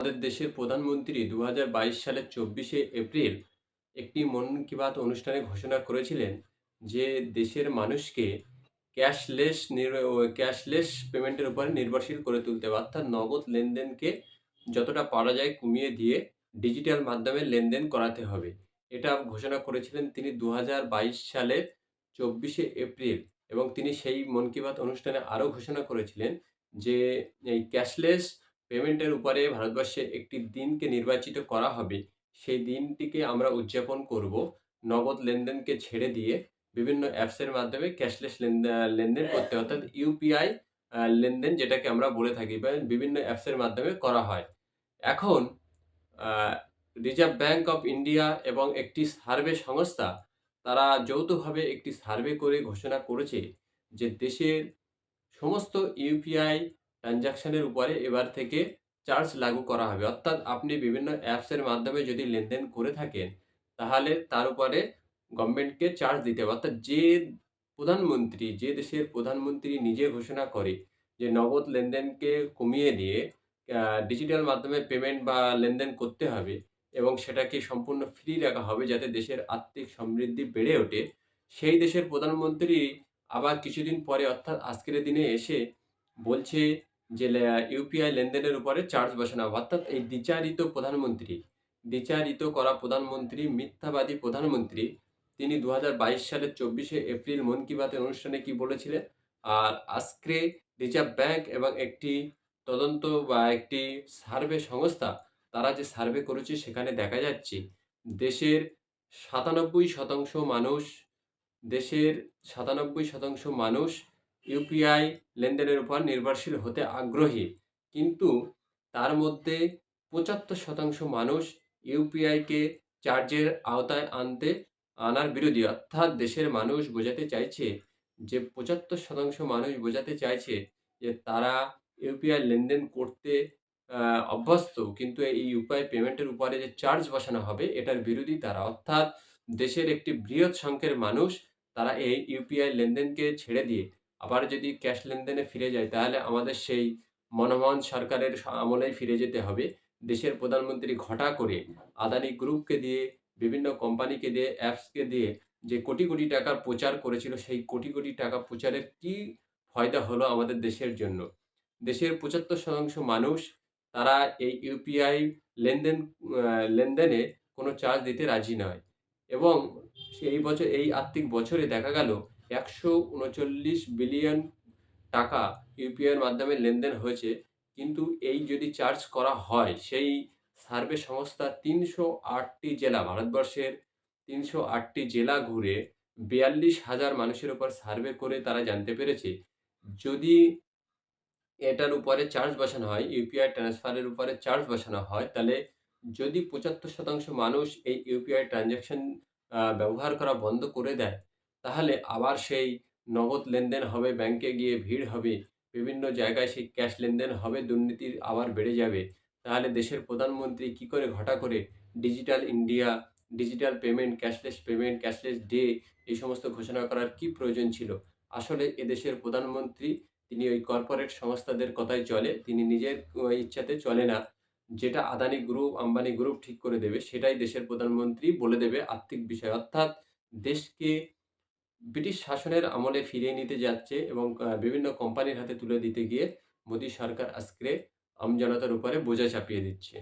আমাদের দেশের প্রধানমন্ত্রী ২০২২ সালের ২৪শে এপ্রিল একটি মন কি বাত অনুষ্ঠানে ঘোষণা করেছিলেন যে দেশের মানুষকে ক্যাশলেস পেমেন্টের উপরে নির্ভরশীল করে তুলতে হবে। অর্থাৎ নগদ লেনদেনকে যতটা পারা যায় কমিয়ে দিয়ে ডিজিটাল মাধ্যমে লেনদেন করাতে হবে। এটা ঘোষণা করেছিলেন তিনি ২০২২ সালের ২৪শে এপ্রিল এবং তিনি সেই মন কি বাত অনুষ্ঠানে আরও ঘোষণা করেছিলেন যে এই ক্যাশলেস পেমেন্টের উপরে ভারতবর্ষে একটি দিনকে নির্বাচিত করা হবে। সেই দিনটিকে আমরা উদযাপন করব নগদ লেনদেনকে ছেড়ে দিয়ে বিভিন্ন অ্যাপসের মাধ্যমে ক্যাশলেস লেনদেন করতে হয়। অর্থাৎ ইউপিআই লেনদেন যেটাকে আমরা বলে থাকি বা বিভিন্ন অ্যাপসের মাধ্যমে করা হয়। এখন আ রিজার্ভ ব্যাংক অফ ইন্ডিয়া এবং একটি সার্ভে সংস্থা তারা যৌথভাবে একটি সার্ভে করে ঘোষণা করেছে যে দেশের সমস্ত ইউপিআই ট্রান্সেকশনের উপরে এবার থেকে চার্জ লাগু করা হবে। অর্থাৎ আপনি বিভিন্ন অ্যাপসের মাধ্যমে যদি লেনদেন করে থাকেন, তাহলে তার উপরে গভর্নমেন্টকে চার্জ দিতে হবে। অর্থাৎ যে দেশের প্রধানমন্ত্রী নিজে ঘোষণা করে যে নগদ লেনদেনকে কমিয়ে দিয়ে আ ডিজিটাল মাধ্যমে পেমেন্ট বা লেনদেন করতে হবে এবং সেটাকে সম্পূর্ণ ফ্রি রাখা হবে যাতে দেশের আর্থিক সমৃদ্ধি বেড়ে ওঠে। সেই দেশের প্রধানমন্ত্রী আবার কিছুদিন পরে অর্থাৎ আজকের দিনে এসে বলছে যে ইউপিআই লেনদেনের উপরে চার্জ বসানো হবে। অর্থাৎ এই দ্বিচারিত করা প্রধানমন্ত্রী, মিথ্যাবাদী প্রধানমন্ত্রী তিনি ২০২২ সালের ২৪শে এপ্রিল মন কি বাতের অনুষ্ঠানে কি বলেছিলেন? আর আজকে রিজার্ভ ব্যাংক এবং একটি তদন্ত বা একটি সার্ভে সংস্থা তারা যে সার্ভে করেছে সেখানে দেখা যাচ্ছে দেশের ৯৭% মানুষ দেশের ৯৭% মানুষ ইউপিআই লেনদেনের উপর নির্ভরশীল হতে আগ্রহী। কিন্তু তার মধ্যে ৭৫% মানুষ ইউপিআইকে চার্জের আওতায় আনার বিরোধী। অর্থাৎ দেশের মানুষ বোঝাতে চাইছে যে ৭৫% মানুষ বোঝাতে চাইছে যে তারা ইউপিআই লেনদেন করতে আ অভ্যস্ত। কিন্তু এই ইউপিআই পেমেন্টের উপরে যে চার্জ বসানো হবে এটার বিরোধী তারা। অর্থাৎ দেশের একটি বৃহৎ সংখ্যের মানুষ তারা এই ইউপিআই লেনদেনকে ছেড়ে দিয়ে আবার যদি ক্যাশ লেনদেনে ফিরে যায় তাহলে আমাদের সেই মনমোহন সরকারের আমলেই ফিরে যেতে হবে। দেশের প্রধানমন্ত্রী ঘটা করে আদানি গ্রুপকে দিয়ে, বিভিন্ন কোম্পানিকে দিয়ে, অ্যাপসকে দিয়ে যে কোটি, কোটি টাকার প্রচার করেছিল সেই কোটি, কোটি টাকা প্রচারের কি ফয়দা হলো আমাদের দেশের জন্য? দেশের ৭৫% মানুষ তারা এই ইউপিআই লেনদেন লেনদেনে কোনো চার্জ দিতে রাজি নয় এবং এই আর্থিক বছরে দেখা গেল ১৩৯ বিলিয়ন টাকা ইউপিআই এর মাধ্যমে লেনদেন হয়েছে। কিন্তু এই যদি চার্জ করা হয় সেই সার্ভে সংস্থা ৩০৮ টি জেলা ভারতবর্ষের ৩০৮ টি জেলা ঘুরে ৪২,০০০ মানুষের উপর সার্ভে করে তারা জানতে পেরেছে যদি এটার উপরে চার্জ বসানো হয়, ইউপিআই ট্রান্সফারের উপরে চার্জ বসানো হয়, তাহলে যদি ৭৫% মানুষ এই ইউপিআই ট্রান্সেকশন ব্যবহার করা বন্ধ করে দেয়, তাহলে আবার সেই নগদ লেনদেন হবে, ব্যাংকে গিয়ে ভিড় হবে, বিভিন্ন জায়গায় সেই ক্যাশ লেনদেন হবে, দুর্নীতি আবার বেড়ে যাবে। তাহলে দেশের প্রধানমন্ত্রী কি করে ঘটা করে digital India, digital payment, cashless day এই সমস্ত ঘোষণা করার কি প্রয়োজন ছিল? আসলে এদেশের প্রধানমন্ত্রী তিনি ওই কর্পোরেট সংস্থাদের কথায় চলে। তিনি নিজের ইচ্ছাতে চলে না। যেটা আদানি গ্রুপ, আম্বানি গ্রুপ ঠিক করে দেবে, সেটাই দেশের প্রধানমন্ত্রী বলে দেবে আর্থিক বিষয়। অর্থাৎ দেশকে ব্রিটিশ শাসনের আমলে ফিরিয়ে নিতে যাচ্ছে এবং বিভিন্ন কোম্পানির হাতে তুলে দিতে গিয়ে মোদী সরকার আজকে আমজনতার উপরে বোঝা চাপিয়ে দিচ্ছে।